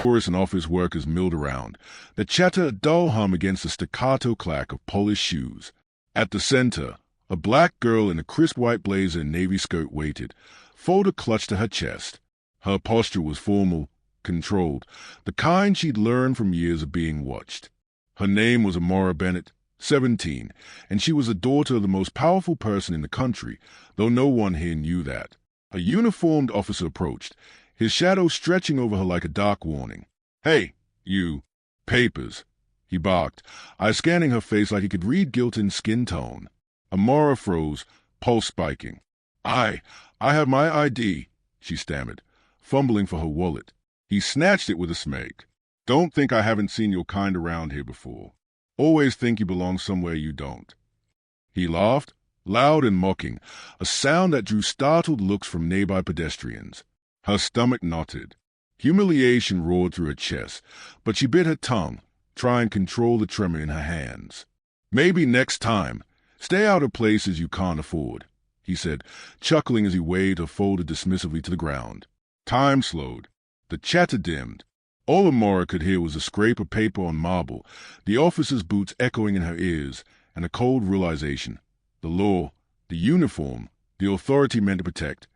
Tourists and office workers milled around, their chatter a dull hum against the staccato clack of polished shoes. At the center, a black girl in a crisp white blazer and navy skirt waited, folder clutched to her chest. Her posture was formal, controlled, the kind she'd learned from years of being watched. Her name was Amora Bennett, 17, and she was the daughter of the most powerful person in the country, though no one here knew that. A uniformed officer approached, his shadow stretching over her like a dark warning. "Hey, you, papers," he barked, eyes scanning her face like he could read guilt in skin tone. Amora froze, pulse spiking. I have my ID," she stammered, fumbling for her wallet. He snatched it with a smirk. "Don't think I haven't seen your kind around here before. Always think you belong somewhere you don't." He laughed, loud and mocking, a sound that drew startled looks from nearby pedestrians. Her stomach knotted. Humiliation roared through her chest, but she bit her tongue, trying and control the tremor in her hands. "Maybe next time. Stay out of places you can't afford," he said, chuckling as he waved her folder dismissively to the ground. Time slowed. The chatter dimmed. All Amora could hear was the scrape of paper on marble, the officer's boots echoing in her ears, and a cold realization. The law, the uniform, the authority meant to protect.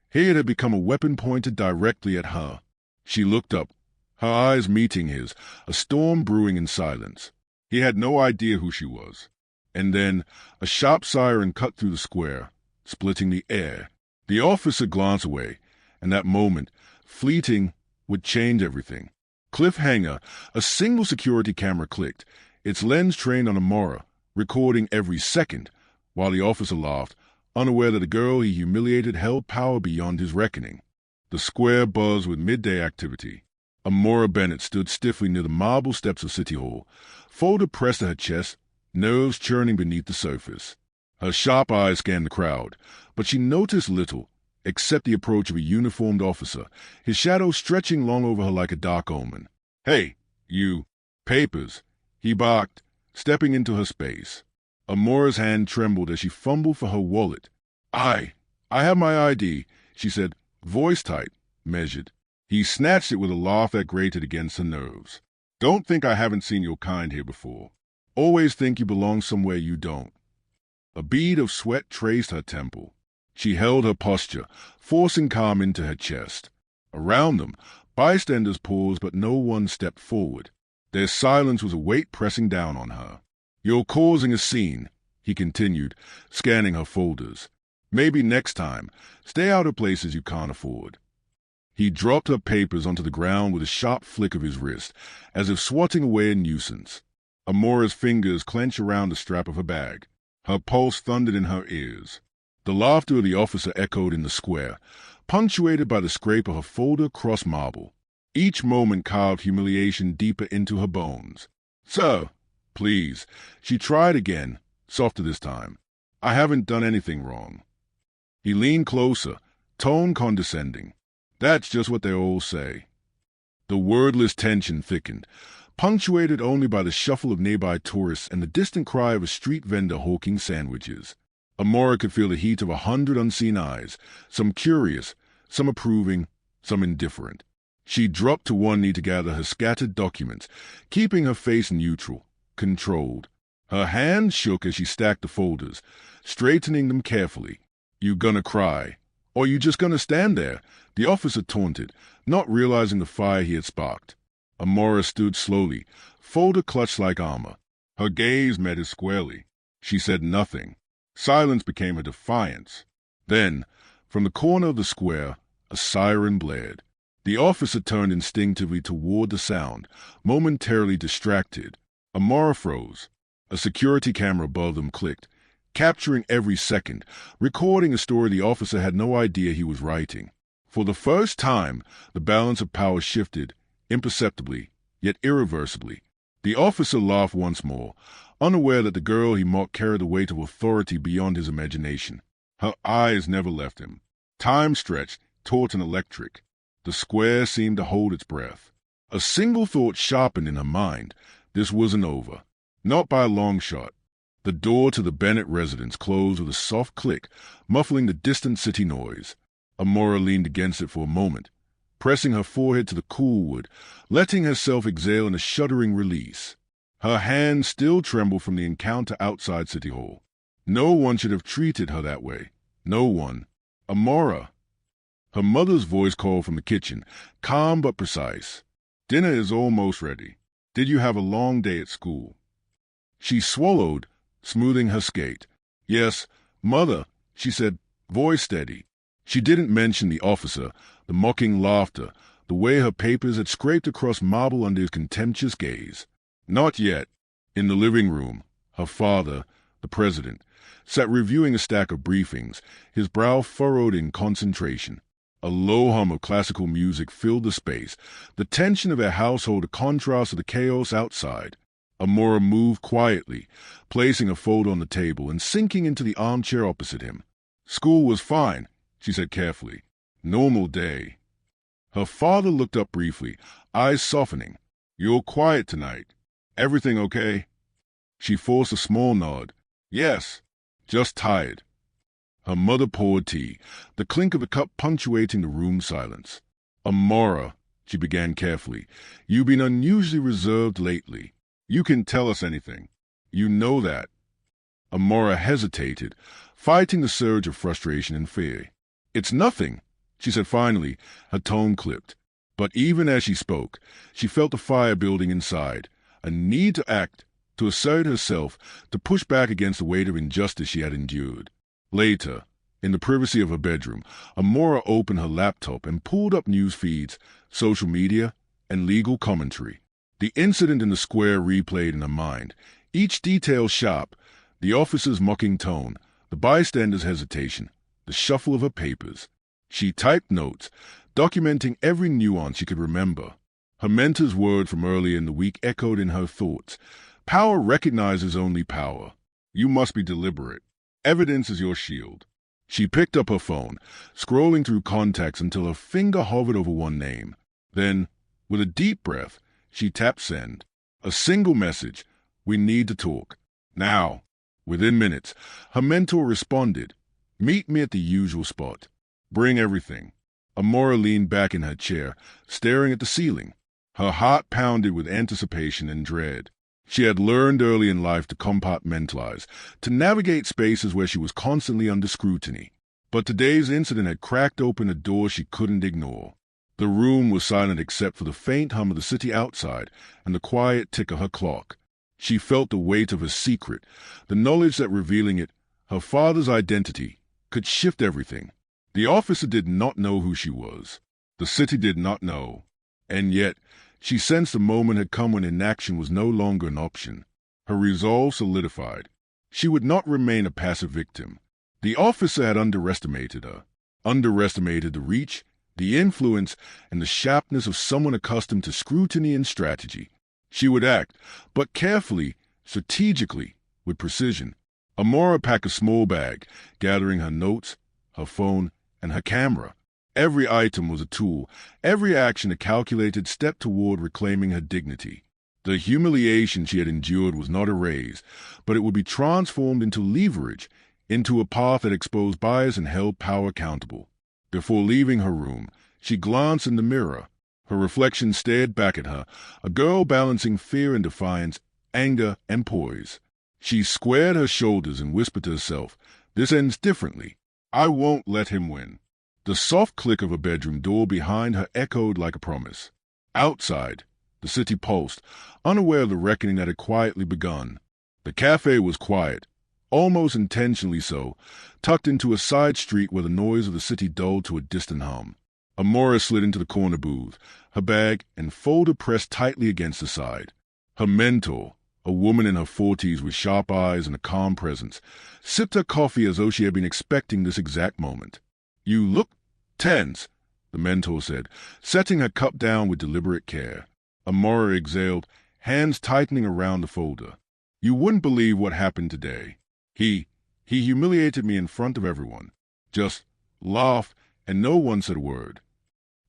Here it had become a weapon pointed directly at her. She looked up, her eyes meeting his, a storm brewing in silence. He had no idea who she was. And then a sharp siren cut through the square, splitting the air. The officer glanced away, and that moment, fleeting, would change everything. Cliffhanger, a single security camera clicked, its lens trained on Amora, recording every second, while the officer laughed, unaware that the girl he humiliated held power beyond his reckoning. The square buzzed with midday activity. Amora Bennett stood stiffly near the marble steps of City Hall, folder pressed to her chest, nerves churning beneath the surface. Her sharp eyes scanned the crowd, but she noticed little, except the approach of a uniformed officer, his shadow stretching long over her like a dark omen. "Hey, you, papers," he barked, stepping into her space. Amora's hand trembled as she fumbled for her wallet. I have my ID," she said, voice tight, measured. He snatched it with a laugh that grated against her nerves. "Don't think I haven't seen your kind here before. Always think you belong somewhere you don't." A bead of sweat traced her temple. She held her posture, forcing calm into her chest. Around them, bystanders paused, but no one stepped forward. Their silence was a weight pressing down on her. "You're causing a scene," he continued, scanning her folders. "Maybe next time, stay out of places you can't afford." He dropped her papers onto the ground with a sharp flick of his wrist, as if swatting away a nuisance. Amora's fingers clenched around the strap of her bag. Her pulse thundered in her ears. The laughter of the officer echoed in the square, punctuated by the scrape of her folder across marble. Each moment carved humiliation deeper into her bones. "Sir, please," she tried again, softer this time. "I haven't done anything wrong." He leaned closer, tone condescending. "That's just what they all say." The wordless tension thickened, punctuated only by the shuffle of nearby tourists and the distant cry of a street vendor hawking sandwiches. Amora could feel the heat of 100 unseen eyes, some curious, some approving, some indifferent. She dropped to one knee to gather her scattered documents, keeping her face neutral, controlled. Her hands shook as she stacked the folders, straightening them carefully. "You gonna cry? Or you just gonna stand there?" the officer taunted, not realizing the fire he had sparked. Amora stood slowly, folder clutched like armor. Her gaze met his squarely. She said nothing. Silence became a defiance. Then, from the corner of the square, a siren blared. The officer turned instinctively toward the sound, momentarily distracted. Amora froze. A security camera above them clicked, capturing every second, recording a story the officer had no idea he was writing. For the first time, the balance of power shifted, imperceptibly, yet irreversibly. The officer laughed once more, unaware that the girl he mocked carried the weight of authority beyond his imagination. Her eyes never left him. Time stretched, taut and electric. The square seemed to hold its breath. A single thought sharpened in her mind. This wasn't over. Not by a long shot. The door to the Bennett residence closed with a soft click, muffling the distant city noise. Amora leaned against it for a moment, pressing her forehead to the cool wood, letting herself exhale in a shuddering release. Her hands still trembled from the encounter outside City Hall. No one should have treated her that way. No one. Amora. Her mother's voice called from the kitchen, calm but precise. Dinner is almost ready. Did you have a long day at school? She swallowed, smoothing her skate. Yes, Mother, she said, voice steady. She didn't mention the officer, the mocking laughter, the way her papers had scraped across marble under his contemptuous gaze. Not yet. In the living room, her father, the president, sat reviewing a stack of briefings, his brow furrowed in concentration. A low hum of classical music filled the space, the tension of their household a contrast to the chaos outside. Amora moved quietly, placing a folder on the table and sinking into the armchair opposite him. School was fine, she said carefully. Normal day. Her father looked up briefly, eyes softening. You're quiet tonight. Everything okay? She forced a small nod. Yes, just tired. Her mother poured tea, the clink of the cup punctuating the room's silence. Amora, she began carefully, you've been unusually reserved lately. You can tell us anything. You know that. Amora hesitated, fighting the surge of frustration and fear. It's nothing, she said finally, her tone clipped. But even as she spoke, she felt the fire building inside, a need to act, to assert herself, to push back against the weight of injustice she had endured. Later, in the privacy of her bedroom, Amora opened her laptop and pulled up news feeds, social media, and legal commentary. The incident in the square replayed in her mind, each detail sharp, the officer's mocking tone, the bystander's hesitation, the shuffle of her papers. She typed notes, documenting every nuance she could remember. Her mentor's word from earlier in the week echoed in her thoughts. Power recognizes only power. You must be deliberate. Evidence is your shield. She picked up her phone, scrolling through contacts until her finger hovered over one name. Then, with a deep breath, she tapped send. A single message. We need to talk. Now. Within minutes, her mentor responded. Meet me at the usual spot. Bring everything. Amora leaned back in her chair, staring at the ceiling. Her heart pounded with anticipation and dread. She had learned early in life to compartmentalize, to navigate spaces where she was constantly under scrutiny. But today's incident had cracked open a door she couldn't ignore. The room was silent except for the faint hum of the city outside and the quiet tick of her clock. She felt the weight of her secret, the knowledge that revealing it, her father's identity, could shift everything. The officer did not know who she was. The city did not know. And yet, she sensed the moment had come when inaction was no longer an option. Her resolve solidified. She would not remain a passive victim. The officer had underestimated her, underestimated the reach, the influence, and the sharpness of someone accustomed to scrutiny and strategy. She would act, but carefully, strategically, with precision. Amora packed a small bag, gathering her notes, her phone, and her camera. Every item was a tool, every action a calculated step toward reclaiming her dignity. The humiliation she had endured was not erased, but it would be transformed into leverage, into a path that exposed bias and held power accountable. Before leaving her room, she glanced in the mirror. Her reflection stared back at her, a girl balancing fear and defiance, anger and poise. She squared her shoulders and whispered to herself, "This ends differently. I won't let him win." The soft click of a bedroom door behind her echoed like a promise. Outside, the city pulsed, unaware of the reckoning that had quietly begun. The cafe was quiet, almost intentionally so, tucked into a side street where the noise of the city dulled to a distant hum. Amora slid into the corner booth, her bag and folder pressed tightly against the side. Her mentor, a woman in her 40s with sharp eyes and a calm presence, sipped her coffee as though she had been expecting this exact moment. "You look tense," the mentor said, setting her cup down with deliberate care. Amora exhaled, hands tightening around the folder. "You wouldn't believe what happened today. He humiliated me in front of everyone. Just laughed, and no one said a word."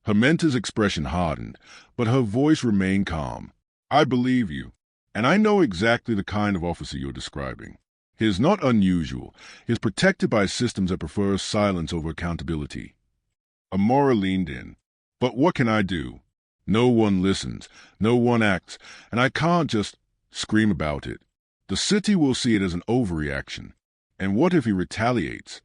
Her mentor's expression hardened, but her voice remained calm. "I believe you, and I know exactly the kind of officer you're describing. He is not unusual. He is protected by systems that prefer silence over accountability." Amora leaned in. But what can I do? No one listens, no one acts, and I can't just scream about it. The city will see it as an overreaction. And what if he retaliates?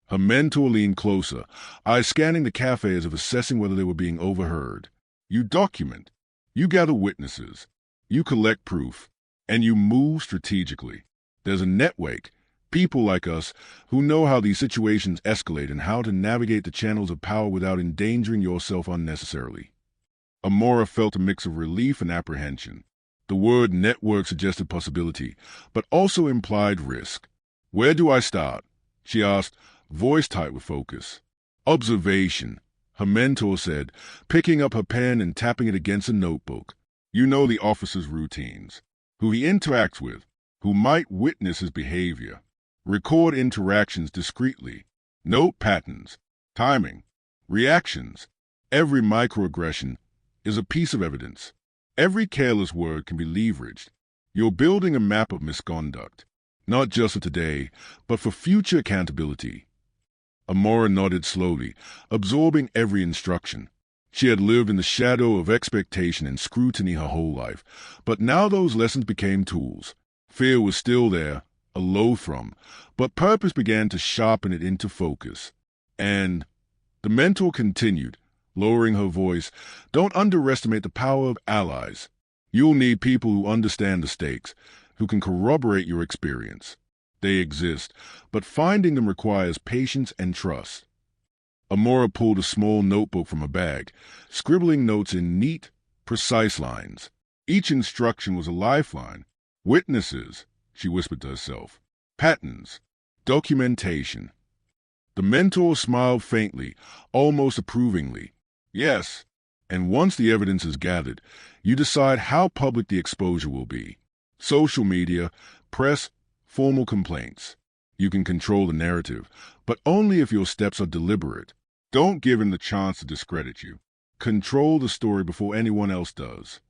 Her mentor leaned closer, eyes scanning the cafe as if assessing whether they were being overheard. You document, you gather witnesses, you collect proof, and you move strategically. There's a network, people like us, who know how these situations escalate and how to navigate the channels of power without endangering yourself unnecessarily. Amora felt a mix of relief and apprehension. The word network suggested possibility, but also implied risk. Where do I start? She asked, voice tight with focus. Observation, her mentor said, picking up her pen and tapping it against a notebook. You know the officer's routines, who he interacts with, who might witness his behavior. Record interactions discreetly. Note patterns, timing, reactions. Every microaggression is a piece of evidence. Every careless word can be leveraged. You're building a map of misconduct, not just for today, but for future accountability. Amora nodded slowly, absorbing every instruction. She had lived in the shadow of expectation and scrutiny her whole life, but now those lessons became tools. Fear was still there, a loathsome, but purpose began to sharpen it into focus. And the mentor continued, lowering her voice, don't underestimate the power of allies. You'll need people who understand the stakes, who can corroborate your experience. They exist, but finding them requires patience and trust. Amora pulled a small notebook from her bag, scribbling notes in neat, precise lines. Each instruction was a lifeline. Witnesses, she whispered to herself. Patterns. Documentation. The mentor smiled faintly, almost approvingly. Yes, and once the evidence is gathered, you decide how public the exposure will be. Social media, press, formal complaints. You can control the narrative, but only if your steps are deliberate. Don't give him the chance to discredit you. Control the story before anyone else does.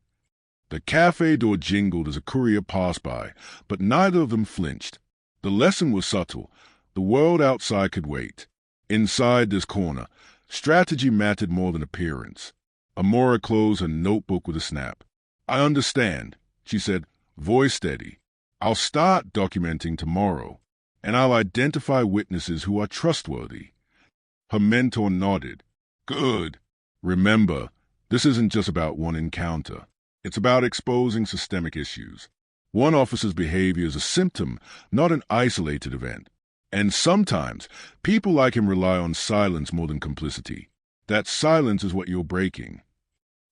The cafe door jingled as a courier passed by, but neither of them flinched. The lesson was subtle. The world outside could wait. Inside this corner, strategy mattered more than appearance. Amora closed her notebook with a snap. I understand, she said, voice steady. I'll start documenting tomorrow, and I'll identify witnesses who are trustworthy. Her mentor nodded. Good. Remember, this isn't just about one encounter. It's about exposing systemic issues. One officer's behavior is a symptom, not an isolated event. And sometimes, people like him rely on silence more than complicity. That silence is what you're breaking.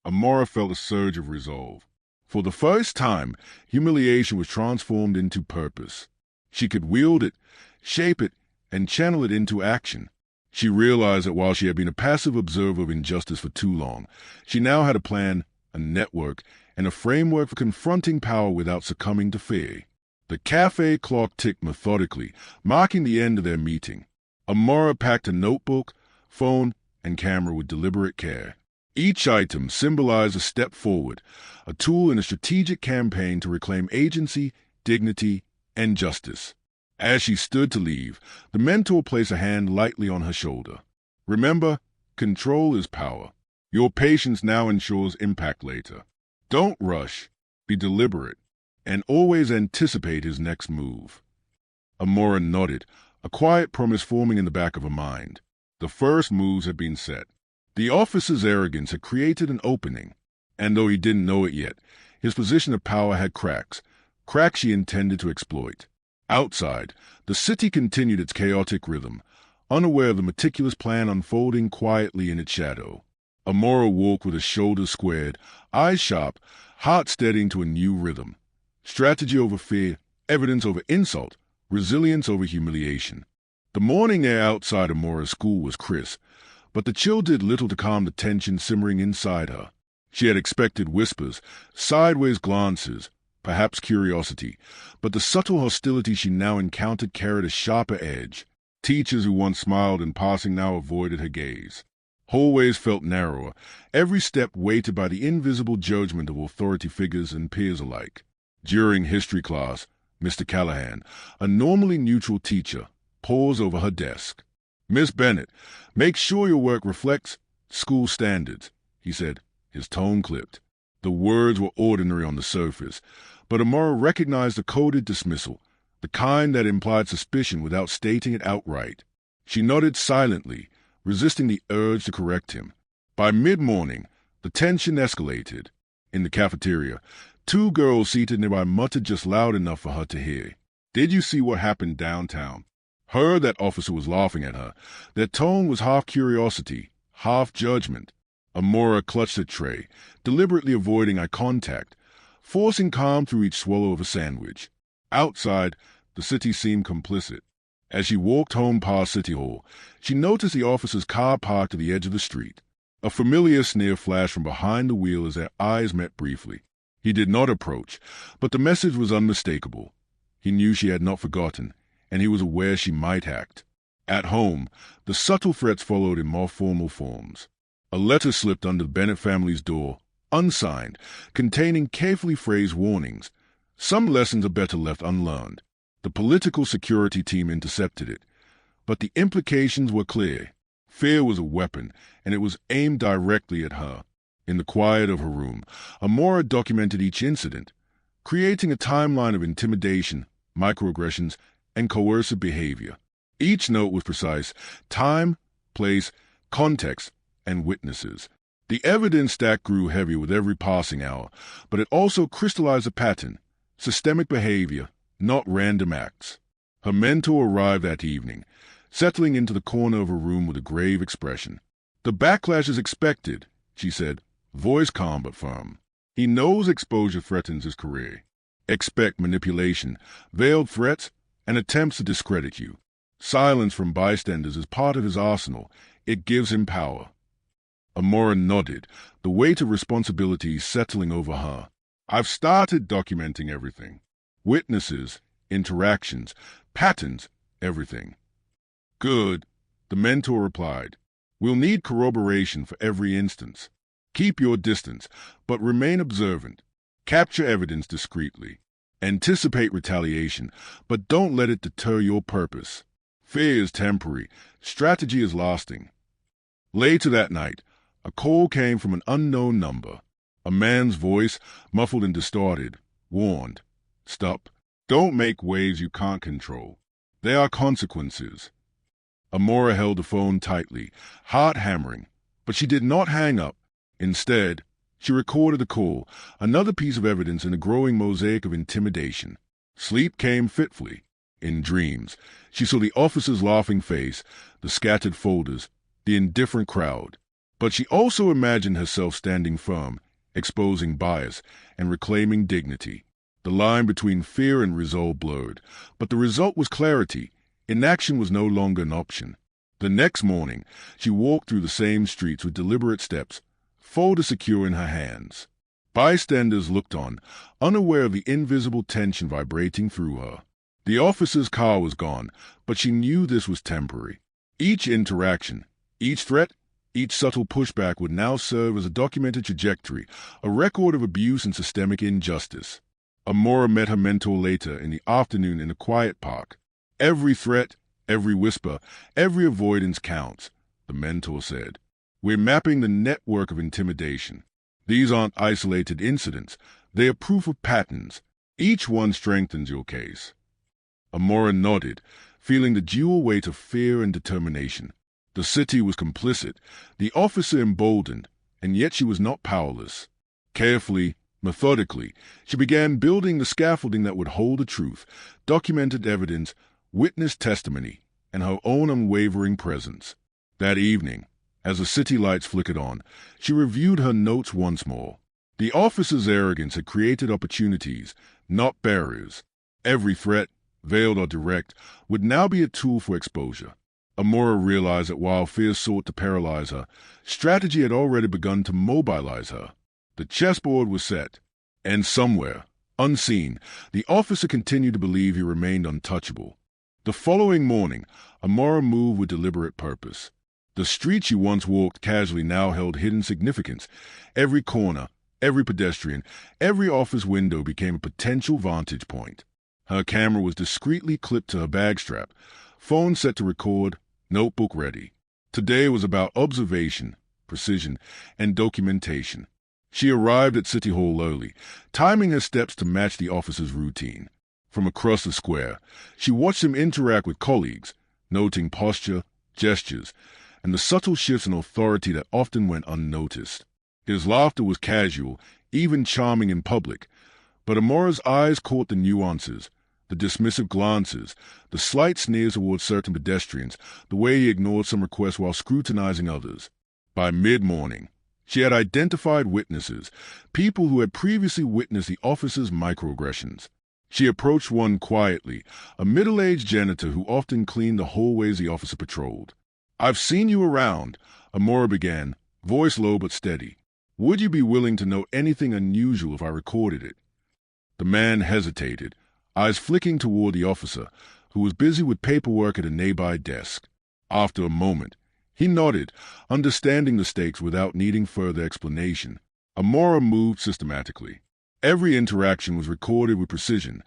Amora felt a surge of resolve. For the first time, humiliation was transformed into purpose. She could wield it, shape it, and channel it into action. She realized that while she had been a passive observer of injustice for too long, she now had a plan, a network, and a framework for confronting power without succumbing to fear. The cafe clock ticked methodically, marking the end of their meeting. Amora packed a notebook, phone, and camera with deliberate care. Each item symbolized a step forward, a tool in a strategic campaign to reclaim agency, dignity, and justice. As she stood to leave, the mentor placed a hand lightly on her shoulder. Remember, control is power. Your patience now ensures impact later. Don't rush. Be deliberate. And always anticipate his next move. Amora nodded, a quiet promise forming in the back of her mind. The first moves had been set. The officer's arrogance had created an opening, and though he didn't know it yet, his position of power had cracks she intended to exploit. Outside, the city continued its chaotic rhythm, unaware of the meticulous plan unfolding quietly in its shadow. Amora walked with her shoulders squared, eyes sharp, heart steadying to a new rhythm. Strategy over fear, evidence over insult, resilience over humiliation. The morning air outside Amora's school was crisp, but the chill did little to calm the tension simmering inside her. She had expected whispers, sideways glances, perhaps curiosity, but the subtle hostility she now encountered carried a sharper edge. Teachers who once smiled in passing now avoided her gaze. Hallways felt narrower, every step weighted by the invisible judgment of authority figures and peers alike. During history class, Mr. Callahan, a normally neutral teacher, paused over her desk. Miss Bennett, make sure your work reflects School standards, he said, his tone clipped. The words were ordinary on the surface, but Amora recognized a coded dismissal, the kind that implied suspicion without stating it outright. She nodded silently, resisting the urge to correct him. By mid-morning, the tension escalated. In the cafeteria, two girls seated nearby muttered just loud enough for her to hear. "Did you see what happened downtown?" That officer was laughing at her. Their tone was half curiosity, half judgment. Amora clutched a tray, deliberately avoiding eye contact, forcing calm through each swallow of a sandwich. Outside, the city seemed complicit. As she walked home past City Hall, she noticed the officer's car parked at the edge of the street. A familiar sneer flashed from behind the wheel as their eyes met briefly. He did not approach, but the message was unmistakable. He knew she had not forgotten, and he was aware she might act. At home, the subtle threats followed in more formal forms. A letter slipped under the Bennett family's door, unsigned, containing carefully phrased warnings. Some lessons are better left unlearned. The political security team intercepted it, but the implications were clear. Fear was a weapon, and it was aimed directly at her. In the quiet of her room, Amora documented each incident, creating a timeline of intimidation, microaggressions, and coercive behavior. Each note was precise: time, place, context, and witnesses. The evidence stack grew heavier with every passing hour, but it also crystallized a pattern: systemic behavior, not random acts. Her mentor arrived that evening, settling into the corner of her room with a grave expression. "The backlash is expected," she said, voice calm but firm. "He knows exposure threatens his career. Expect manipulation, veiled threats, and attempts to discredit you. Silence from bystanders is part of his arsenal. It gives him power." Amora nodded, the weight of responsibility settling over her. "I've started documenting everything. Witnesses, interactions, patterns, everything." "Good," the mentor replied. "We'll need corroboration for every instance. Keep your distance, but remain observant. Capture evidence discreetly. Anticipate retaliation, but don't let it deter your purpose. Fear is temporary. Strategy is lasting." Later that night, a call came from an unknown number. A man's voice, muffled and distorted, warned, "Stop. Don't make waves you can't control. There are consequences." Amora held the phone tightly, heart hammering, but she did not hang up. Instead, she recorded the call, another piece of evidence in a growing mosaic of intimidation. Sleep came fitfully. In dreams, she saw the officer's laughing face, the scattered folders, the indifferent crowd. But she also imagined herself standing firm, exposing bias and reclaiming dignity. The line between fear and resolve blurred, but the result was clarity. Inaction was no longer an option. The next morning, she walked through the same streets with deliberate steps, folder secure in her hands. Bystanders looked on, unaware of the invisible tension vibrating through her. The officer's car was gone, but she knew this was temporary. Each interaction, each threat, each subtle pushback would now serve as a documented trajectory, a record of abuse and systemic injustice. Amora met her mentor later in the afternoon in a quiet park. "Every threat, every whisper, every avoidance counts," the mentor said. "We're mapping the network of intimidation. These aren't isolated incidents. They are proof of patterns. Each one strengthens your case." Amora nodded, feeling the dual weight of fear and determination. The city was complicit, the officer emboldened, and yet she was not powerless. Carefully, methodically, she began building the scaffolding that would hold the truth, documented evidence, witness testimony, and her own unwavering presence. That evening, as the city lights flickered on, she reviewed her notes once more. The officer's arrogance had created opportunities, not barriers. Every threat, veiled or direct, would now be a tool for exposure. Amora realized that while fear sought to paralyze her, strategy had already begun to mobilize her. The chessboard was set, and somewhere, unseen, the officer continued to believe he remained untouchable. The following morning, Amora moved with deliberate purpose. The street she once walked casually now held hidden significance. Every corner, every pedestrian, every office window became a potential vantage point. Her camera was discreetly clipped to her bag strap, phone set to record, notebook ready. Today was about observation, precision, and documentation. She arrived at City Hall early, timing her steps to match the officer's routine. From across the square, she watched him interact with colleagues, noting posture, gestures, and the subtle shifts in authority that often went unnoticed. His laughter was casual, even charming in public, but Amora's eyes caught the nuances, the dismissive glances, the slight sneers towards certain pedestrians, the way he ignored some requests while scrutinizing others. By mid-morning, she had identified witnesses, people who had previously witnessed the officer's microaggressions. She approached one quietly, a middle-aged janitor who often cleaned the hallways the officer patrolled. "I've seen you around," Amora began, voice low but steady. "Would you be willing to know anything unusual if I recorded it?" The man hesitated, eyes flicking toward the officer, who was busy with paperwork at a nearby desk. After a moment, he nodded, understanding the stakes without needing further explanation. Amora moved systematically. Every interaction was recorded with precision.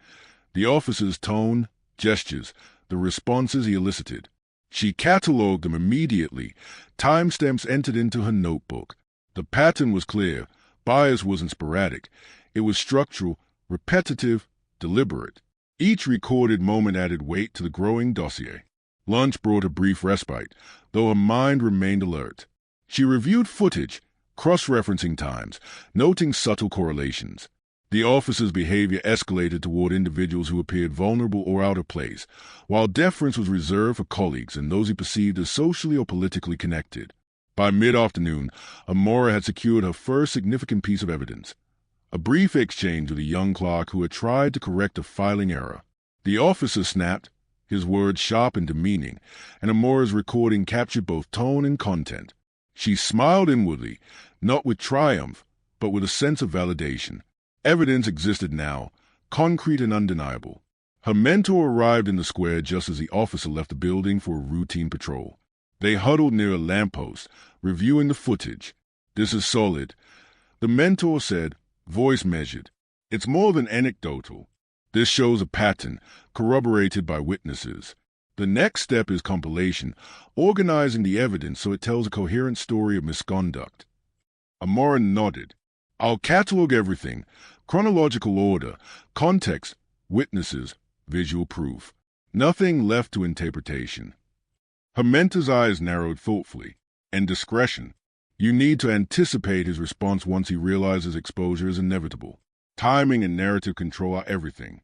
The officer's tone, gestures, the responses he elicited. She catalogued them immediately, timestamps entered into her notebook. The pattern was clear. Bias wasn't sporadic. It was structural, repetitive, deliberate. Each recorded moment added weight to the growing dossier. Lunch brought a brief respite, though her mind remained alert. She reviewed footage, cross-referencing times, noting subtle correlations. The officer's behavior escalated toward individuals who appeared vulnerable or out of place, while deference was reserved for colleagues and those he perceived as socially or politically connected. By mid-afternoon, Amora had secured her first significant piece of evidence, a brief exchange with a young clerk who had tried to correct a filing error. The officer snapped, his words sharp and demeaning, and Amora's recording captured both tone and content. She smiled inwardly, not with triumph, but with a sense of validation. Evidence existed now, concrete and undeniable. Her mentor arrived in the square just as the officer left the building for a routine patrol. They huddled near a lamppost, reviewing the footage. "This is solid," the mentor said, voice measured. "It's more than anecdotal. This shows a pattern, corroborated by witnesses. The next step is compilation, organizing the evidence so it tells a coherent story of misconduct." Amora nodded. "I'll catalog everything, chronological order, context, witnesses, visual proof. Nothing left to interpretation." Her mentor's eyes narrowed thoughtfully. "And discretion. You need to anticipate his response once he realizes exposure is inevitable. Timing and narrative control are everything."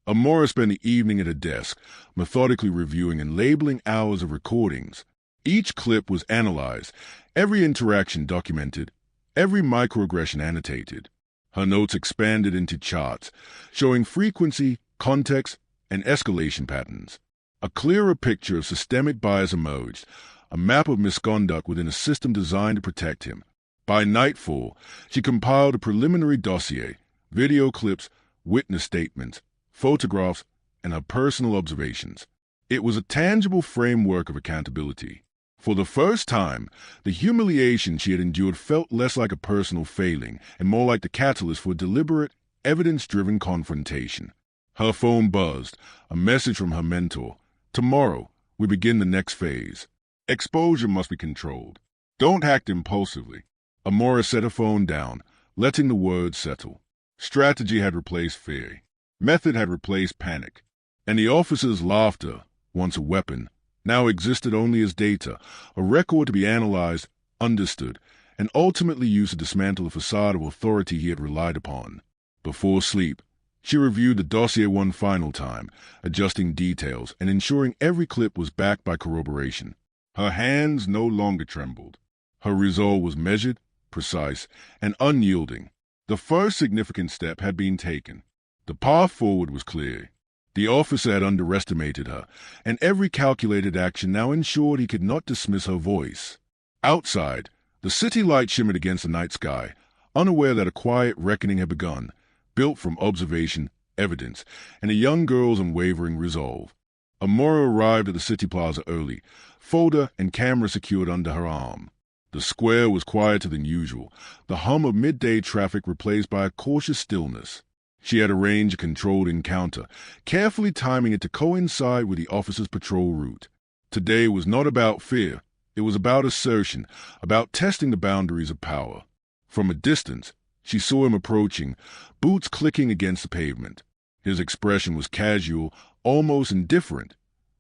Amora spent the evening at her desk, methodically reviewing and labeling hours of recordings. Each clip was analyzed, every interaction documented, every microaggression annotated. Her notes expanded into charts, showing frequency, context, and escalation patterns. A clearer picture of systemic bias emerged, a map of misconduct within a system designed to protect him. By nightfall, she compiled a preliminary dossier, video clips, witness statements, photographs, and her personal observations. It was a tangible framework of accountability. For the first time, the humiliation she had endured felt less like a personal failing and more like the catalyst for a deliberate, evidence-driven confrontation. Her phone buzzed, a message from her mentor. "Tomorrow, we begin the next phase. Exposure must be controlled. Don't act impulsively." Amora set her phone down, letting the words settle. Strategy had replaced fear. Method had replaced panic. And the officer's laughter, once a weapon, now existed only as data, a record to be analyzed, understood, and ultimately used to dismantle the facade of authority he had relied upon. Before sleep, she reviewed the dossier one final time, adjusting details and ensuring every clip was backed by corroboration. Her hands no longer trembled. Her resolve was measured, precise, and unyielding. The first significant step had been taken. The path forward was clear. The officer had underestimated her, and every calculated action now ensured he could not dismiss her voice. Outside, the city light shimmered against the night sky, unaware that a quiet reckoning had begun, built from observation, evidence, and a young girl's unwavering resolve. Amora arrived at the city plaza early, folder and camera secured under her arm. The square was quieter than usual, the hum of midday traffic replaced by a cautious stillness. She had arranged a controlled encounter, carefully timing it to coincide with the officer's patrol route. Today was not about fear, It was about assertion, about testing the boundaries of power. From a distance, she saw him approaching, boots clicking against the pavement. His expression was casual, almost indifferent,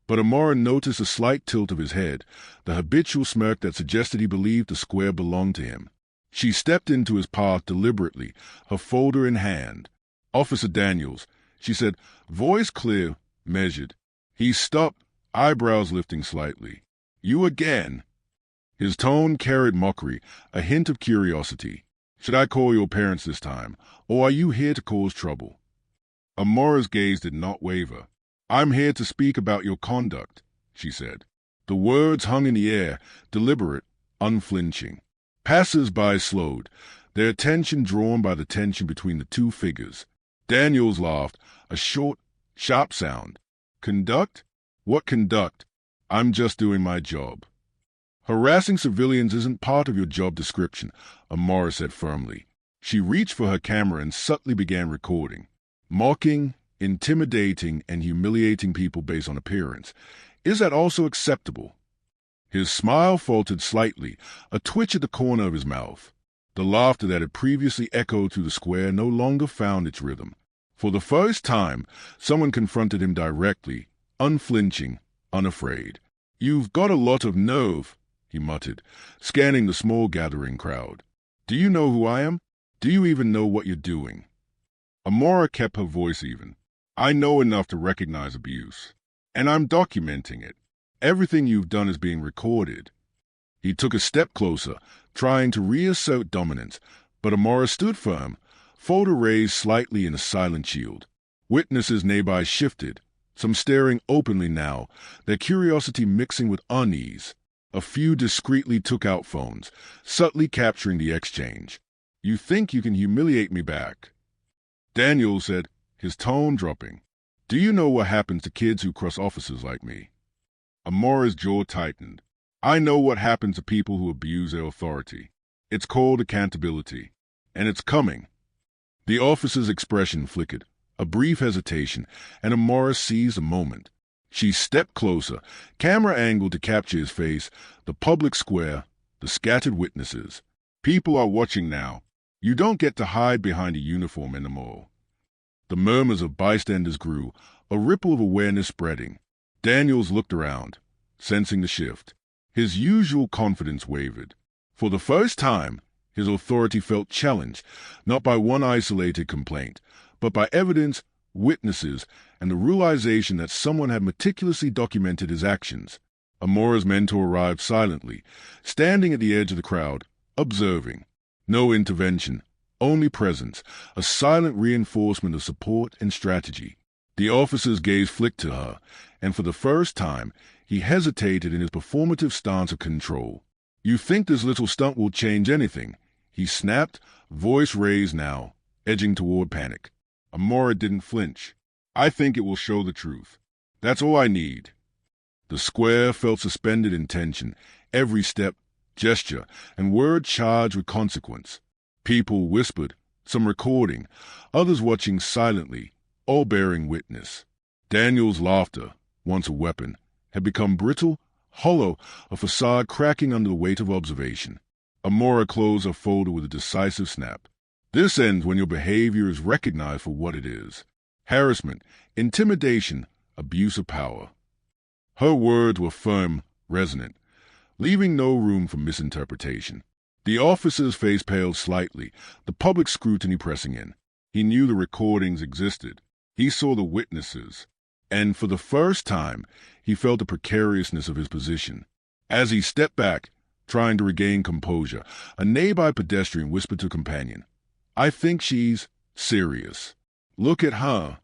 but Amara noticed a slight tilt of his head, the habitual smirk that suggested he believed the square belonged to him. She stepped into his path deliberately, her folder in hand. "Officer Daniels," she said, voice clear, measured. He stopped, eyebrows lifting slightly. "You again?" His tone carried mockery, a hint of curiosity. "Should I call your parents this time, or are you here to cause trouble?" Amara's gaze did not waver. "I'm here to speak about your conduct," she said. The words hung in the air, deliberate, unflinching. Passers-by slowed, their attention drawn by the tension between the two figures. Daniels laughed, a short, sharp sound. "Conduct? What conduct? I'm just doing my job." "Harassing civilians isn't part of your job description," Amara said firmly. She reached for her camera and subtly began recording. "Mocking, intimidating, and humiliating people based on appearance. Is that also acceptable?" His smile faltered slightly, a twitch at the corner of his mouth. The laughter that had previously echoed through the square no longer found its rhythm. For the first time, someone confronted him directly, unflinching, unafraid. "You've got a lot of nerve," he muttered, scanning the small gathering crowd. "Do you know who I am? Do you even know what you're doing?" Amara kept her voice even. "I know enough to recognize abuse, and I'm documenting it. Everything you've done is being recorded." He took a step closer, trying to reassert dominance, but Amara stood firm, folder raised slightly in a silent shield. Witnesses nearby shifted, some staring openly now, their curiosity mixing with unease. A few discreetly took out phones, subtly capturing the exchange. "You think you can humiliate me back?" Daniel said, his tone dropping. "Do you know what happens to kids who cross officers like me?" Amara's jaw tightened. "I know what happens to people who abuse their authority. It's called accountability. And it's coming." The officer's expression flickered, a brief hesitation, and Amara seized a moment. She stepped closer, camera angled to capture his face, the public square, the scattered witnesses. "People are watching now. You don't get to hide behind a uniform anymore." The murmurs of bystanders grew, a ripple of awareness spreading. Daniels looked around, sensing the shift. His usual confidence wavered. For the first time, his authority felt challenged, not by one isolated complaint, but by evidence, witnesses, and the realization that someone had meticulously documented his actions. Amara's mentor arrived silently, standing at the edge of the crowd, observing. No intervention, only presence, a silent reinforcement of support and strategy. The officer's gaze flicked to her, and for the first time, he hesitated in his performative stance of control. "You think this little stunt will change anything?" he snapped, voice raised now, edging toward panic. Amara didn't flinch. "I think it will show the truth. That's all I need." The square felt suspended in tension, every step, gesture, and word charged with consequence. People whispered, some recording, others watching silently, all bearing witness. Daniel's laughter, once a weapon, had become brittle, hollow, a facade cracking under the weight of observation. Amara closed her folder with a decisive snap. "This ends when your behavior is recognized for what it is. Harassment, intimidation, abuse of power." Her words were firm, resonant, leaving no room for misinterpretation. The officer's face paled slightly, the public scrutiny pressing in. He knew the recordings existed. He saw the witnesses. And for the first time, he felt the precariousness of his position. As he stepped back, trying to regain composure, a nearby pedestrian whispered to a companion, "I think she's serious. Look at her."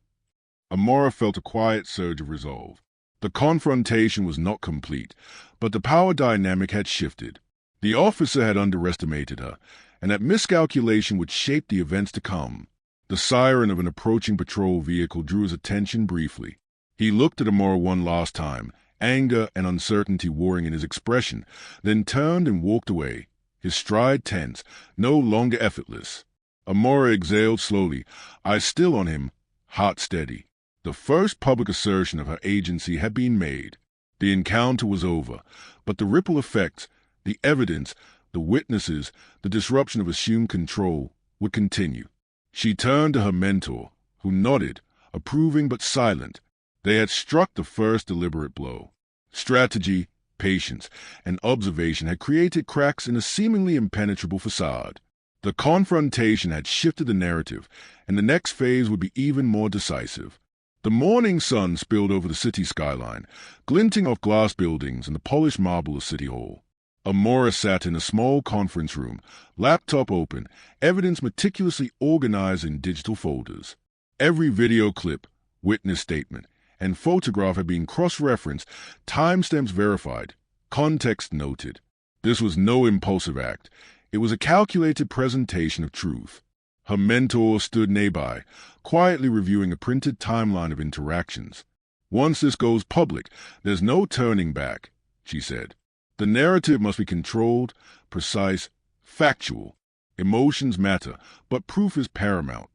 Amara felt a quiet surge of resolve. The confrontation was not complete, but the power dynamic had shifted. The officer had underestimated her, and that miscalculation would shape the events to come. The siren of an approaching patrol vehicle drew his attention briefly. He looked at Amara one last time, anger and uncertainty warring in his expression, then turned and walked away, his stride tense, no longer effortless. Amara exhaled slowly, eyes still on him, heart steady. The first public assertion of her agency had been made. The encounter was over, but the ripple effects, the evidence, the witnesses, the disruption of assumed control would continue. She turned to her mentor, who nodded, approving but silent. They had struck the first deliberate blow. Strategy, patience, and observation had created cracks in a seemingly impenetrable facade. The confrontation had shifted the narrative, and the next phase would be even more decisive. The morning sun spilled over the city skyline, glinting off glass buildings and the polished marble of City Hall. Amora sat in a small conference room, laptop open, evidence meticulously organized in digital folders. Every video clip, witness statement, and photograph had been cross-referenced, timestamps verified, context noted. This was no impulsive act. It was a calculated presentation of truth. Her mentor stood nearby, quietly reviewing a printed timeline of interactions. "Once this goes public, there's no turning back," she said. "The narrative must be controlled, precise, factual. Emotions matter, but proof is paramount."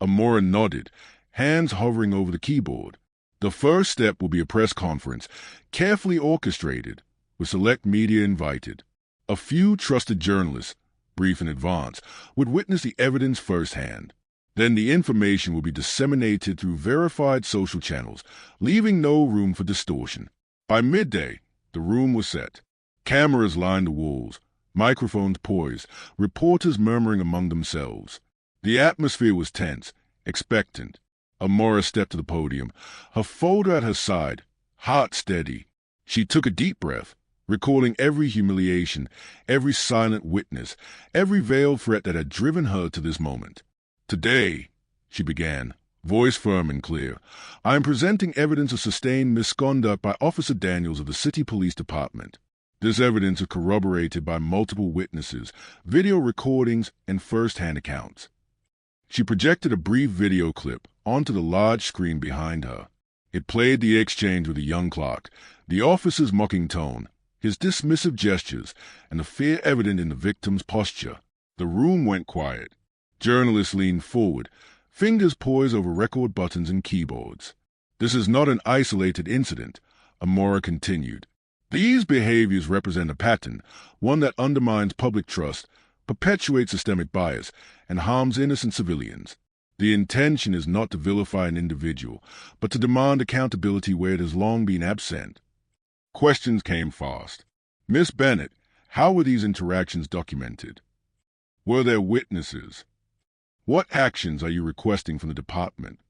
Amora nodded, hands hovering over the keyboard. The first step will be a press conference, carefully orchestrated, with select media invited. A few trusted journalists, brief in advance, would witness the evidence firsthand. Then the information will be disseminated through verified social channels, leaving no room for distortion. By midday, the room was set. Cameras lined the walls, microphones poised, reporters murmuring among themselves. The atmosphere was tense, expectant. Amora stepped to the podium, her folder at her side, heart steady. She took a deep breath, recalling every humiliation, every silent witness, every veiled threat that had driven her to this moment. "Today," she began, voice firm and clear, "I am presenting evidence of sustained misconduct by Officer Daniels of the City Police Department. This evidence is corroborated by multiple witnesses, video recordings, and first-hand accounts." She projected a brief video clip onto the large screen behind her. It played the exchange with a young clerk, the officer's mocking tone, his dismissive gestures, and the fear evident in the victim's posture. The room went quiet. Journalists leaned forward, fingers poised over record buttons and keyboards. "This is not an isolated incident," Amora continued. "These behaviors represent a pattern, one that undermines public trust, perpetuates systemic bias, and harms innocent civilians. The intention is not to vilify an individual, but to demand accountability where it has long been absent." Questions came fast. "Miss Bennett, how were these interactions documented? Were there witnesses? What actions are you requesting from the department?"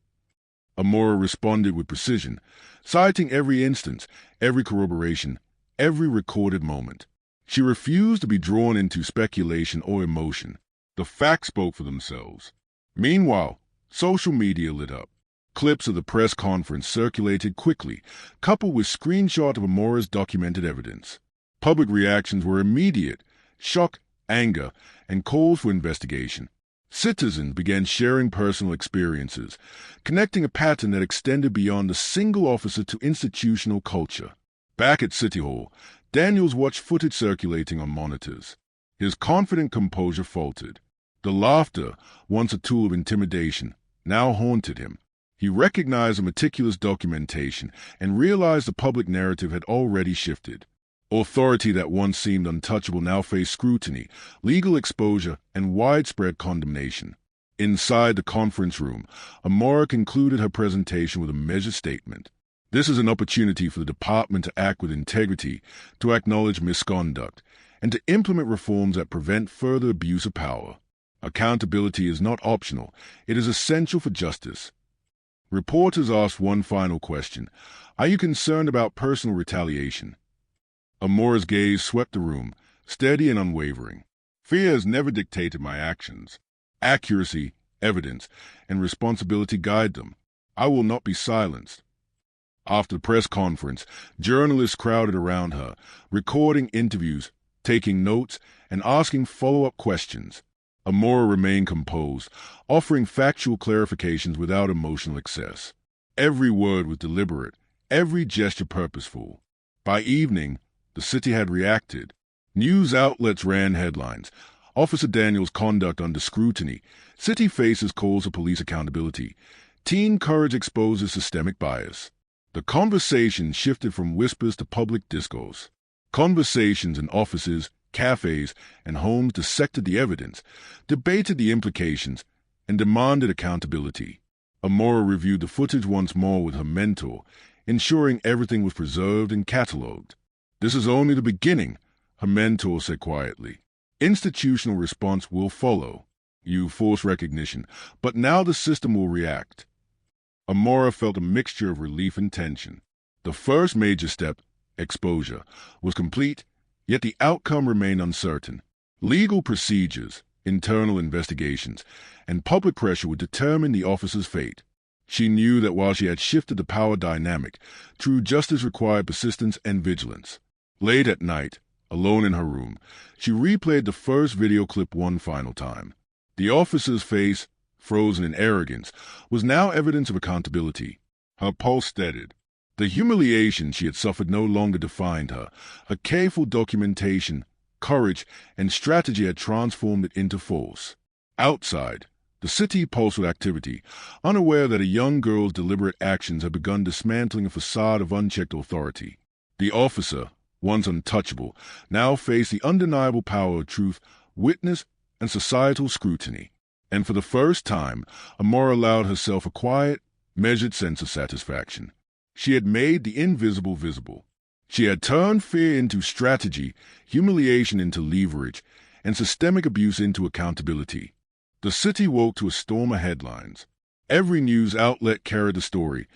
Amora responded with precision, citing every instance, every corroboration, every recorded moment. She refused to be drawn into speculation or emotion. The facts spoke for themselves. Meanwhile, social media lit up. Clips of the press conference circulated quickly, coupled with screenshots of Amora's documented evidence. Public reactions were immediate: shock, anger, and calls for investigation. Citizens began sharing personal experiences, connecting a pattern that extended beyond a single officer to institutional culture. Back at City Hall, Daniels watched footage circulating on monitors. His confident composure faltered. The laughter, once a tool of intimidation, now haunted him. He recognized the meticulous documentation and realized the public narrative had already shifted. Authority that once seemed untouchable now faced scrutiny, legal exposure, and widespread condemnation. Inside the conference room, Amora concluded her presentation with a measured statement. "This is an opportunity for the department to act with integrity, to acknowledge misconduct, and to implement reforms that prevent further abuse of power. Accountability is not optional, it is essential for justice." Reporters asked one final question: "Are you concerned about personal retaliation?" Amora's gaze swept the room, steady and unwavering. "Fear has never dictated my actions. Accuracy, evidence, and responsibility guide them. I will not be silenced." After the press conference, journalists crowded around her, recording interviews, taking notes, and asking follow-up questions. Amora remained composed, offering factual clarifications without emotional excess. Every word was deliberate, every gesture purposeful. By evening, the city had reacted. News outlets ran headlines: "Officer Daniels' conduct under scrutiny," "City faces calls for police accountability," "Teen courage exposes systemic bias." The conversation shifted from whispers to public discourse. Conversations in offices, cafes, and homes dissected the evidence, debated the implications, and demanded accountability. Amora reviewed the footage once more with her mentor, ensuring everything was preserved and catalogued. "This is only the beginning," her mentor said quietly. "Institutional response will follow. You force recognition, but now the system will react." Amora felt a mixture of relief and tension. The first major step, exposure, was complete, yet the outcome remained uncertain. Legal procedures, internal investigations, and public pressure would determine the officer's fate. She knew that while she had shifted the power dynamic, true justice required persistence and vigilance. Late at night, alone in her room, she replayed the first video clip one final time. The officer's face, frozen in arrogance, was now evidence of accountability. Her pulse steadied. The humiliation she had suffered no longer defined her. Her careful documentation, courage, and strategy had transformed it into force. Outside, the city pulsed with activity, unaware that a young girl's deliberate actions had begun dismantling a facade of unchecked authority. The officer, once untouchable, now faced the undeniable power of truth, witness, and societal scrutiny. And for the first time, Amora allowed herself a quiet, measured sense of satisfaction. She had made the invisible visible. She had turned fear into strategy, humiliation into leverage, and systemic abuse into accountability. The city woke to a storm of headlines. Every news outlet carried the story.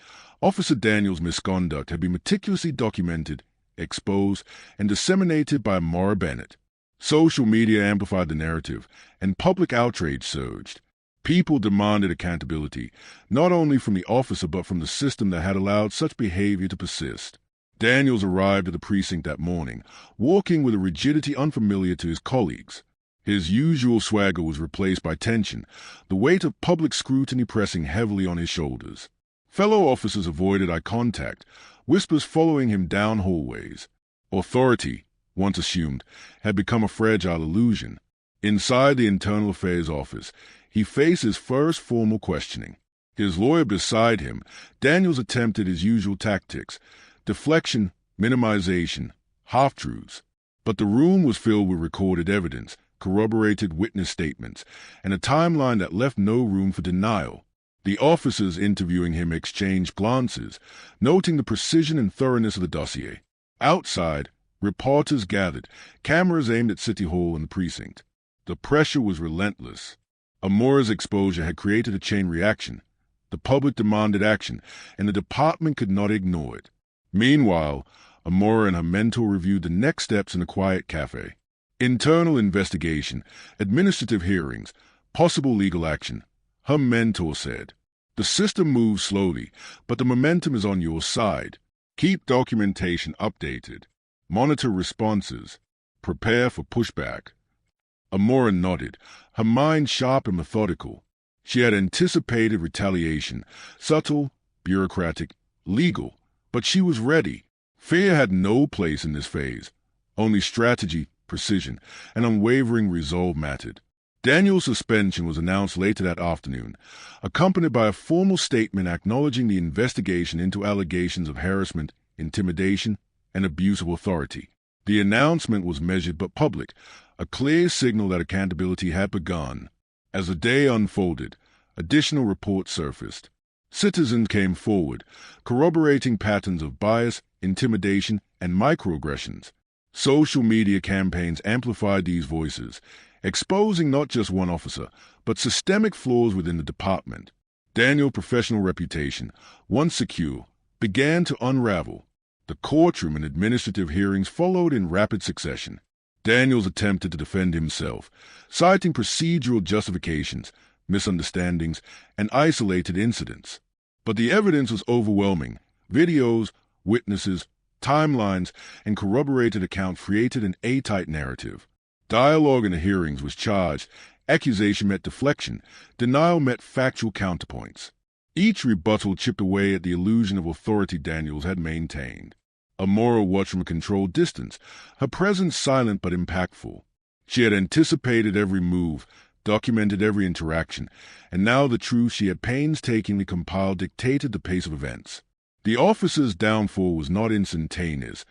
Officer Daniel's misconduct had been meticulously documented, exposed, and disseminated by Amora Bennett. Social media amplified the narrative, and public outrage surged. People demanded accountability, not only from the officer but from the system that had allowed such behavior to persist. Daniels arrived at the precinct that morning, walking with a rigidity unfamiliar to his colleagues. His usual swagger was replaced by tension, the weight of public scrutiny pressing heavily on his shoulders. Fellow officers avoided eye contact, whispers following him down hallways. Authority, once assumed, had become a fragile illusion. Inside the Internal Affairs office, he faced his first formal questioning. His lawyer beside him, Daniels attempted his usual tactics: deflection, minimization, half-truths. But the room was filled with recorded evidence, corroborated witness statements, and a timeline that left no room for denial. The officers interviewing him exchanged glances, noting the precision and thoroughness of the dossier. Outside, reporters gathered, cameras aimed at City Hall and the precinct. The pressure was relentless. Amora's exposure had created a chain reaction. The public demanded action, and the department could not ignore it. Meanwhile, Amora and her mentor reviewed the next steps in a quiet cafe. Internal investigation, administrative hearings, possible legal action. Her mentor said, "The system moves slowly, but the momentum is on your side. Keep documentation updated. Monitor responses. Prepare for pushback." Amora nodded, her mind sharp and methodical. She had anticipated retaliation, subtle, bureaucratic, legal, but she was ready. Fear had no place in this phase. Only strategy, precision, and unwavering resolve mattered. Daniel's suspension was announced later that afternoon, accompanied by a formal statement acknowledging the investigation into allegations of harassment, intimidation, and abuse of authority. The announcement was measured but public, a clear signal that accountability had begun. As the day unfolded, additional reports surfaced. Citizens came forward, corroborating patterns of bias, intimidation, and microaggressions. Social media campaigns amplified these voices, exposing not just one officer, but systemic flaws within the department. Daniel's professional reputation, once secure, began to unravel. The courtroom and administrative hearings followed in rapid succession. Daniels attempted to defend himself, citing procedural justifications, misunderstandings, and isolated incidents. But the evidence was overwhelming. Videos, witnesses, timelines, and corroborated accounts created an airtight narrative. Dialogue in the hearings was charged, accusation met deflection, denial met factual counterpoints. Each rebuttal chipped away at the illusion of authority Daniels had maintained. Amora watched from a controlled distance, her presence silent but impactful. She had anticipated every move, documented every interaction, and now the truth she had painstakingly compiled dictated the pace of events. The officer's downfall was not instantaneous,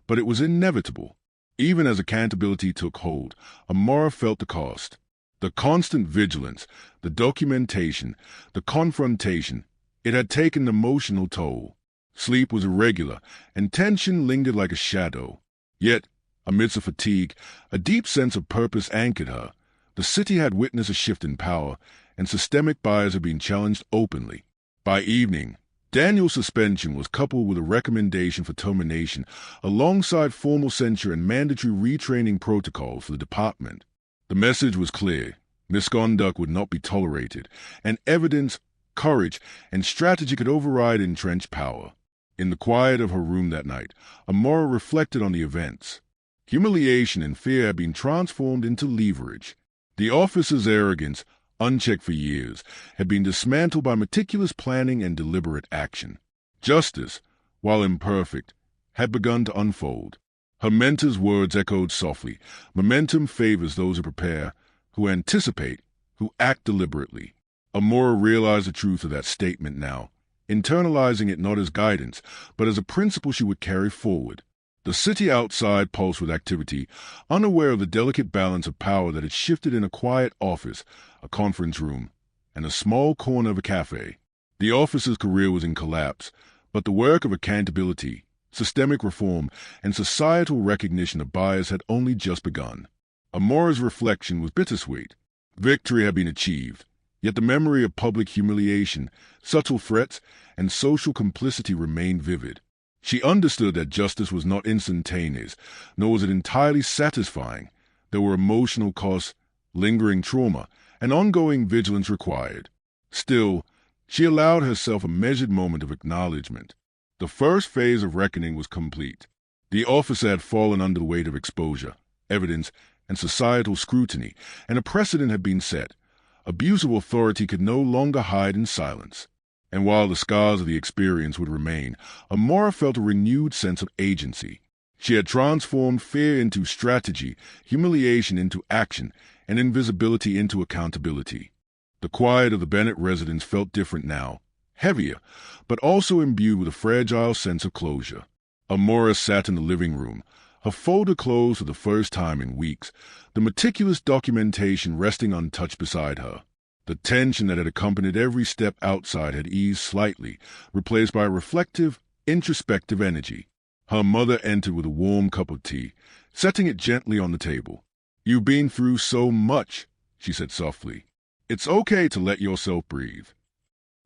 but it was inevitable. Even as accountability took hold, Amora felt the cost. The constant vigilance, the documentation, the confrontation, it had taken an emotional toll. Sleep was irregular, and tension lingered like a shadow. Yet, amidst the fatigue, a deep sense of purpose anchored her. The city had witnessed a shift in power, and systemic bias had been challenged openly. By evening, Daniel's suspension was coupled with a recommendation for termination, alongside formal censure and mandatory retraining protocols for the department. The message was clear. Misconduct would not be tolerated, and evidence, courage, and strategy could override entrenched power. In the quiet of her room that night, Amora reflected on the events. Humiliation and fear had been transformed into leverage. The officer's arrogance, unchecked for years, had been dismantled by meticulous planning and deliberate action. Justice, while imperfect, had begun to unfold. Her mentor's words echoed softly. Momentum favors those who prepare, who anticipate, who act deliberately. Amora realized the truth of that statement now, internalizing it not as guidance, but as a principle she would carry forward. The city outside pulsed with activity, unaware of the delicate balance of power that had shifted in a quiet office, a conference room, and a small corner of a cafe. The officer's career was in collapse, but the work of accountability, systemic reform, and societal recognition of bias had only just begun. Amora's reflection was bittersweet. Victory had been achieved, yet the memory of public humiliation, subtle threats, and social complicity remained vivid. She understood that justice was not instantaneous, nor was it entirely satisfying. There were emotional costs, lingering trauma, and ongoing vigilance required. Still, she allowed herself a measured moment of acknowledgement. The first phase of reckoning was complete. The officer had fallen under the weight of exposure, evidence, and societal scrutiny, and a precedent had been set. Abuse of authority could no longer hide in silence. And while the scars of the experience would remain, Amora felt a renewed sense of agency. She had transformed fear into strategy, humiliation into action, and invisibility into accountability. The quiet of the Bennett residence felt different now, heavier, but also imbued with a fragile sense of closure. Amora sat in the living room, her folder closed for the first time in weeks, the meticulous documentation resting untouched beside her. The tension that had accompanied every step outside had eased slightly, replaced by a reflective, introspective energy. Her mother entered with a warm cup of tea, setting it gently on the table. "You've been through so much," she said softly. "It's okay to let yourself breathe."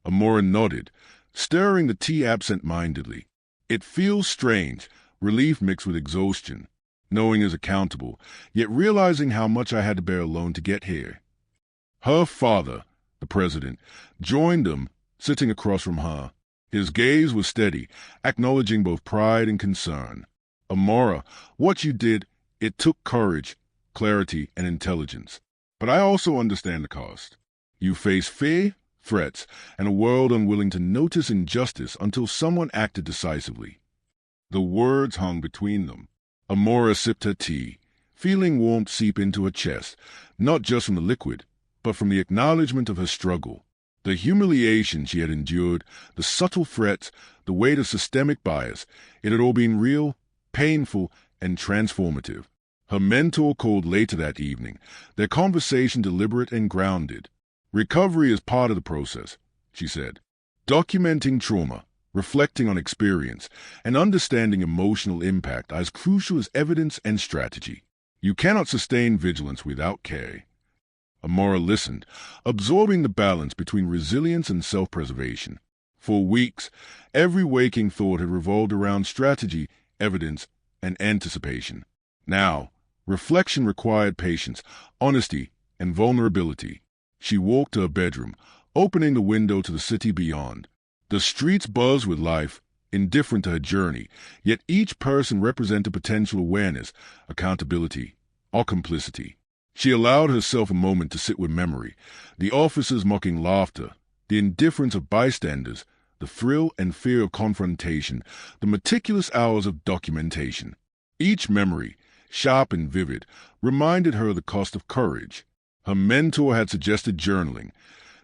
Amora nodded, stirring the tea absent-mindedly. It feels strange, relief mixed with exhaustion, knowing is accountable, yet realizing how much I had to bear alone to get here. Her father, the president, joined them, sitting across from her. His gaze was steady, acknowledging both pride and concern. "Amora, what you did, it took courage, clarity, and intelligence. But I also understand the cost. You face fear, threats, and a world unwilling to notice injustice until someone acted decisively." The words hung between them. Amora sipped her tea, feeling warmth seep into her chest, not just from the liquid, but from the acknowledgement of her struggle. The humiliation she had endured, the subtle threats, the weight of systemic bias, it had all been real, painful, and transformative. Her mentor called later that evening, their conversation deliberate and grounded. "Recovery is part of the process," she said. "Documenting trauma, reflecting on experience, and understanding emotional impact are as crucial as evidence and strategy. You cannot sustain vigilance without care." Amora listened, absorbing the balance between resilience and self-preservation. For weeks, every waking thought had revolved around strategy, evidence, and anticipation. Now, reflection required patience, honesty, and vulnerability. She walked to her bedroom, opening the window to the city beyond. The streets buzzed with life, indifferent to her journey, yet each person represented potential awareness, accountability, or complicity. She allowed herself a moment to sit with memory, the officers' mocking laughter, the indifference of bystanders, the thrill and fear of confrontation, the meticulous hours of documentation. Each memory, sharp and vivid, reminded her of the cost of courage. Her mentor had suggested journaling,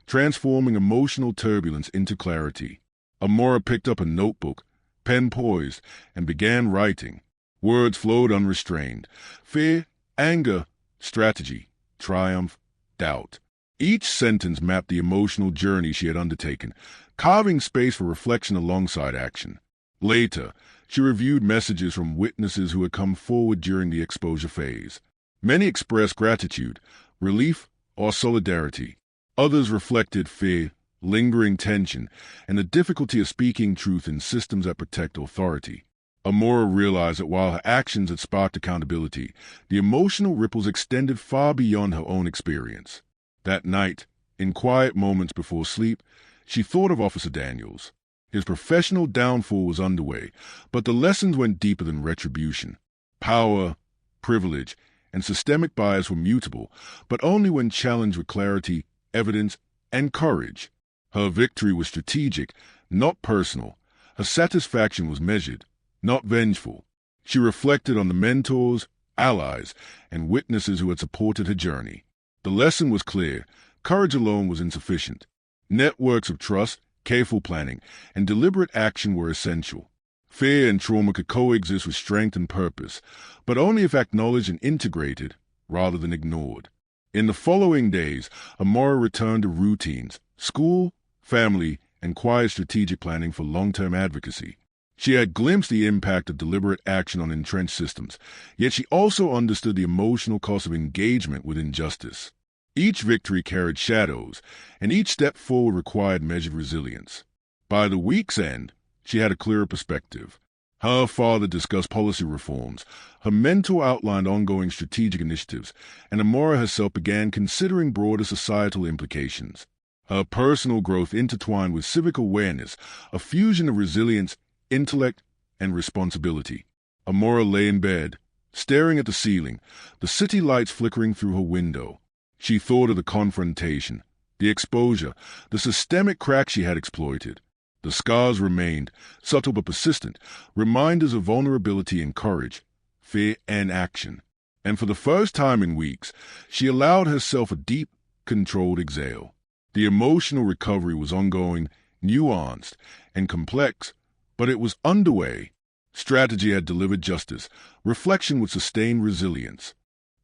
transforming emotional turbulence into clarity. Amora picked up a notebook, pen poised, and began writing. Words flowed unrestrained. Fear, anger, strategy, triumph, doubt. Each sentence mapped the emotional journey she had undertaken, carving space for reflection alongside action. Later, she reviewed messages from witnesses who had come forward during the exposure phase. Many expressed gratitude, relief, or solidarity. Others reflected fear, lingering tension, and the difficulty of speaking truth in systems that protect authority. Amora realized that while her actions had sparked accountability, the emotional ripples extended far beyond her own experience. That night, in quiet moments before sleep, she thought of Officer Daniels. His professional downfall was underway, but the lessons went deeper than retribution. Power, privilege, and systemic bias were mutable, but only when challenged with clarity, evidence, and courage. Her victory was strategic, not personal. Her satisfaction was measured, not vengeful. She reflected on the mentors, allies, and witnesses who had supported her journey. The lesson was clear. Courage alone was insufficient. Networks of trust, careful planning, and deliberate action were essential. Fear and trauma could coexist with strength and purpose, but only if acknowledged and integrated, rather than ignored. In the following days, Amora returned to routines, school, family, and quiet strategic planning for long-term advocacy. She had glimpsed the impact of deliberate action on entrenched systems, yet she also understood the emotional cost of engagement with injustice. Each victory carried shadows, and each step forward required measured resilience. By the week's end, she had a clearer perspective. Her father discussed policy reforms, her mentor outlined ongoing strategic initiatives, and Amora herself began considering broader societal implications. Her personal growth intertwined with civic awareness, a fusion of resilience, intellect, and responsibility. Amora lay in bed, staring at the ceiling, the city lights flickering through her window. She thought of the confrontation, the exposure, the systemic cracks she had exploited. The scars remained, subtle but persistent, reminders of vulnerability and courage, fear and action. And for the first time in weeks, she allowed herself a deep, controlled exhale. The emotional recovery was ongoing, nuanced, and complex, but it was underway. Strategy had delivered justice. Reflection would sustain resilience.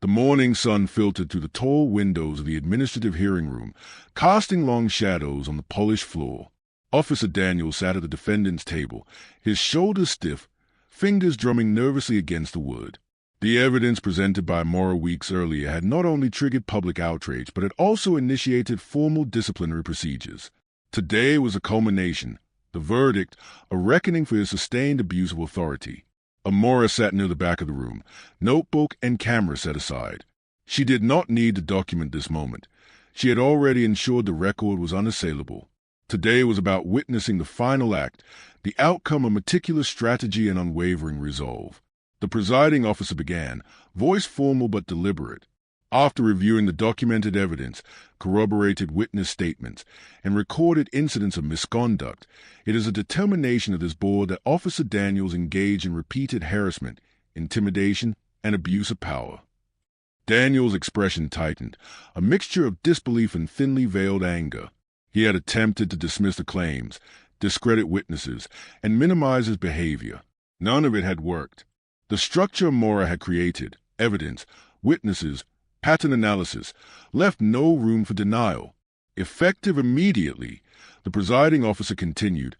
The morning sun filtered through the tall windows of the administrative hearing room, casting long shadows on the polished floor. Officer Daniels sat at the defendant's table, his shoulders stiff, fingers drumming nervously against the wood. The evidence presented by Amora weeks earlier had not only triggered public outrage, but had also initiated formal disciplinary procedures. Today was a culmination. The verdict, a reckoning for his sustained abuse of authority. Amora sat near the back of the room, notebook and camera set aside. She did not need to document this moment. She had already ensured the record was unassailable. Today was about witnessing the final act, the outcome of meticulous strategy and unwavering resolve. The presiding officer began, voice formal but deliberate. After reviewing the documented evidence, corroborated witness statements, and recorded incidents of misconduct, it is a determination of this board that Officer Daniels engaged in repeated harassment, intimidation, and abuse of power. Daniels' expression tightened, a mixture of disbelief and thinly veiled anger. He had attempted to dismiss the claims, discredit witnesses, and minimize his behavior. None of it had worked. The structure Amora had created, evidence, witnesses, pattern analysis, left no room for denial. Effective immediately, the presiding officer continued,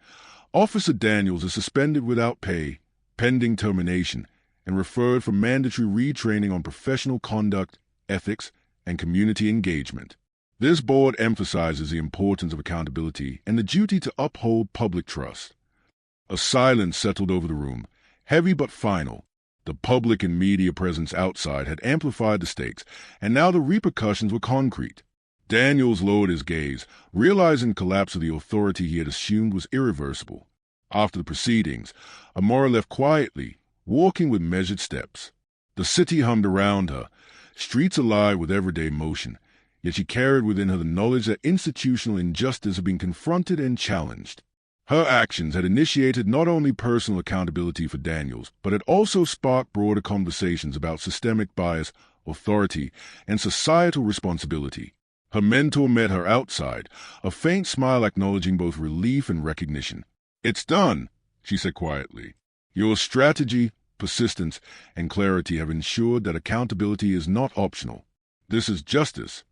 Officer Daniels is suspended without pay, pending termination, and referred for mandatory retraining on professional conduct, ethics, and community engagement. This board emphasizes the importance of accountability and the duty to uphold public trust. A silence settled over the room, heavy but final. The public and media presence outside had amplified the stakes, and now the repercussions were concrete. Daniels lowered his gaze, realizing the collapse of the authority he had assumed was irreversible. After the proceedings, Amora left quietly, walking with measured steps. The city hummed around her, streets alive with everyday motion, yet she carried within her the knowledge that institutional injustice had been confronted and challenged. Her actions had initiated not only personal accountability for Daniels, but had also sparked broader conversations about systemic bias, authority, and societal responsibility. Her mentor met her outside, a faint smile acknowledging both relief and recognition. "It's done," she said quietly. "Your strategy, persistence, and clarity have ensured that accountability is not optional. This is justice."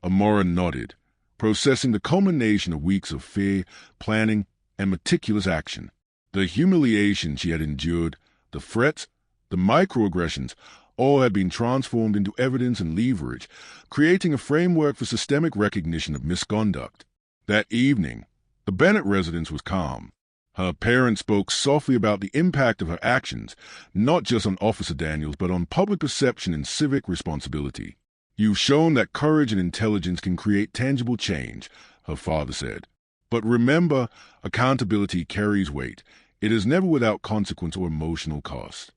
Amora nodded, processing the culmination of weeks of fear, planning, and meticulous action. The humiliation she had endured, the threats, the microaggressions, all had been transformed into evidence and leverage, creating a framework for systemic recognition of misconduct. That evening, the Bennett residence was calm. Her parents spoke softly about the impact of her actions, not just on Officer Daniels, but on public perception and civic responsibility. "You've shown that courage and intelligence can create tangible change," her father said. "But remember, accountability carries weight. It is never without consequence or emotional cost."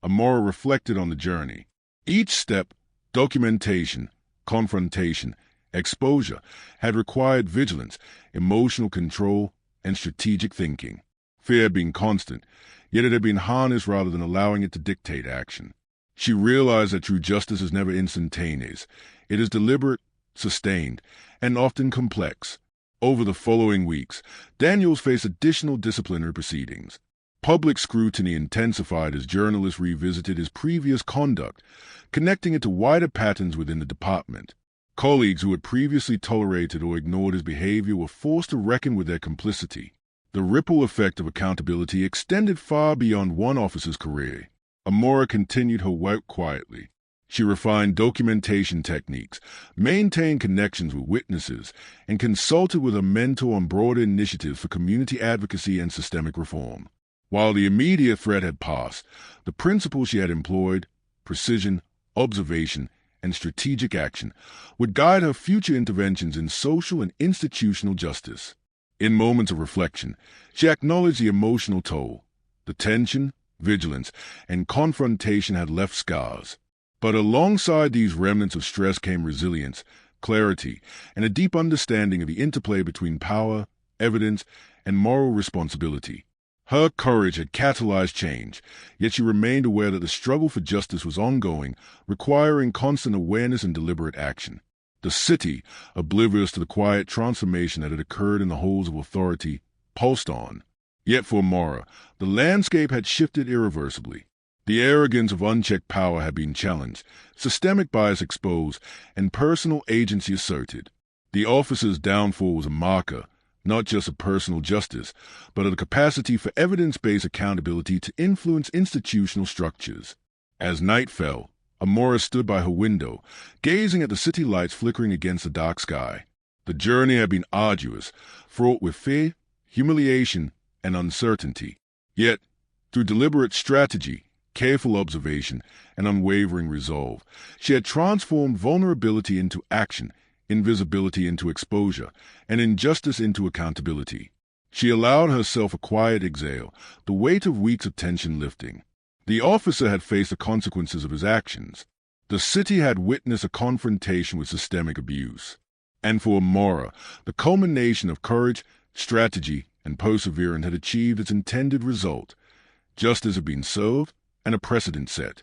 Amora reflected on the journey. Each step, documentation, confrontation, exposure, had required vigilance, emotional control, and strategic thinking. Fear had been constant, yet it had been harnessed rather than allowing it to dictate action. She realized that true justice is never instantaneous. It is deliberate, sustained, and often complex. Over the following weeks, Daniels faced additional disciplinary proceedings. Public scrutiny intensified as journalists revisited his previous conduct, connecting it to wider patterns within the department. Colleagues who had previously tolerated or ignored his behavior were forced to reckon with their complicity. The ripple effect of accountability extended far beyond one officer's career. Amora continued her work quietly. She refined documentation techniques, maintained connections with witnesses, and consulted with a mentor on broader initiatives for community advocacy and systemic reform. While the immediate threat had passed, the principles she had employed, precision, observation, and strategic action, would guide her future interventions in social and institutional justice. In moments of reflection, she acknowledged the emotional toll. The tension, vigilance, and confrontation had left scars. But alongside these remnants of stress came resilience, clarity, and a deep understanding of the interplay between power, evidence, and moral responsibility. Her courage had catalyzed change, yet she remained aware that the struggle for justice was ongoing, requiring constant awareness and deliberate action. The city, oblivious to the quiet transformation that had occurred in the halls of authority, pulsed on. Yet for Amora, the landscape had shifted irreversibly. The arrogance of unchecked power had been challenged, systemic bias exposed, and personal agency asserted. The officer's downfall was a marker, not just of personal justice, but of the capacity for evidence-based accountability to influence institutional structures. As night fell, Amora stood by her window, gazing at the city lights flickering against the dark sky. The journey had been arduous, fraught with fear, humiliation, and uncertainty. Yet, through deliberate strategy, careful observation, and unwavering resolve, she had transformed vulnerability into action, invisibility into exposure, and injustice into accountability. She allowed herself a quiet exhale, the weight of weeks of tension lifting. The officer had faced the consequences of his actions. The city had witnessed a confrontation with systemic abuse. And for Amora, the culmination of courage, strategy, and perseverance had achieved its intended result. Justice had been served, and a precedent set.